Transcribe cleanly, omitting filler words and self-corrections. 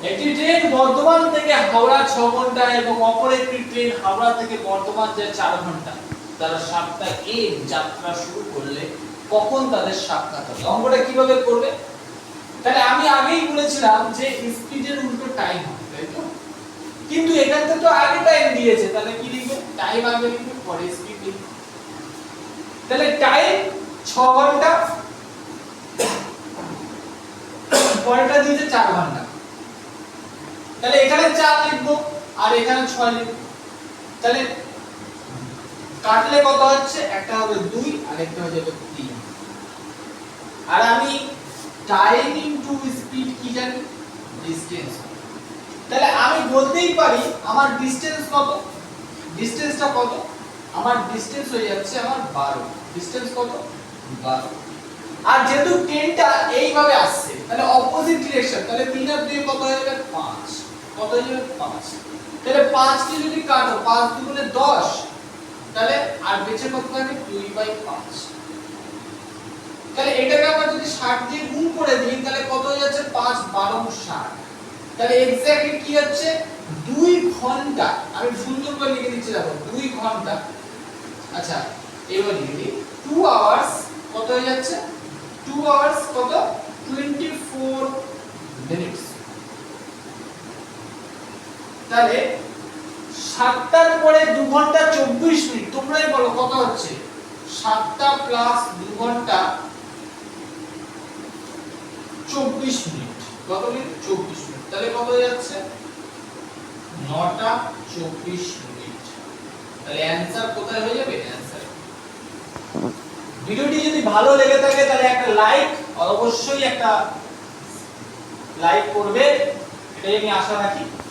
একটি ট্রেন বর্ধমান থেকে হাওড়া 6 ঘন্টা এবং অপর একটি ট্রেন হাওড়া থেকে বর্ধমান যায় 4 ঘন্টা। তারা সাতটা এম যাত্রা শুরু করলে কখন তাদের সাক্ষাৎ হবে? অঙ্কটা কিভাবে করবে? তাহলে আমি আগেই বলেছিলাম যে স্পিডের উল্টো টাইম হবে, তাই তো? কিন্তু এখানে তো আগে টাইম দিয়েছে, তাহলে কি লিখবে? টাইম আগে লিখবে, পরে স্পিড লিখবে। তাহলে টাইম 6 ঘন্টা, পরেরটা দিয়েছে 4 ঘন্টা। তাহলে এখানে 4 লিখবো আর এখানে 6 লিখবো। তাহলে কাটলে কত হচ্ছে? একটা হবে 2 আর একটা হয়ে যাবে 3। আর আমি টাইম ইনটু স্পিড কি জানি? ডিসটেন্স। তাহলে আমি বলতেই পারি আমার ডিসটেন্স কত? ডিসটেন্সটা কত? আমার ডিসটেন্স হয়ে যাচ্ছে আমার 12। ডিসটেন্স কত? 12। আর যেহেতু ট্রেনটা এইভাবে আসছে, তাহলে অপোজিট ডিরেকশন, তাহলে 3 আর 2 কত হয়ে যাবে? 5। কত হয়ে যাবে? 5। তাহলে 5 কে যদি কাটো, 5 দুগুণে 10, তাহলে আর বেঁচে কত থাকে? 2/5। তাহলে এটাকে আমরা যদি 60 দিয়ে গুণ করে দিই, তাহলে কত হয়ে যাচ্ছে? 5 12 60। তাহলে এক্স্যাক্টলি কি হচ্ছে? 2 ঘন্টা। আমি সুন্দর করে লিখে দিচ্ছি, দেখো 2 ঘন্টা। আচ্ছা, এবার লিখে দিই 2 আওয়ার্স কত হয়ে যাচ্ছে? 2 আওয়ার্স কত? 24 মিনিটস। তাহলে 7টার পরে 2 ঘন্টা 24 মিনিট। তোমরাই বলো কত হচ্ছে? 7টা প্লাস 2 ঘন্টা 24 মিনিট। কত মিনিট? 24 মিনিট। তাহলে কত হয়ে যাচ্ছে? 9টা 24 মিনিট। তাহলে অ্যানসার কোথায় হয়ে যাবে? অ্যানসার। ভিডিওটি যদি ভালো লেগে থাকে তাহলে একটা লাইক, অবশ্যই একটা লাইক করবে, এটাই আমি আশা রাখি।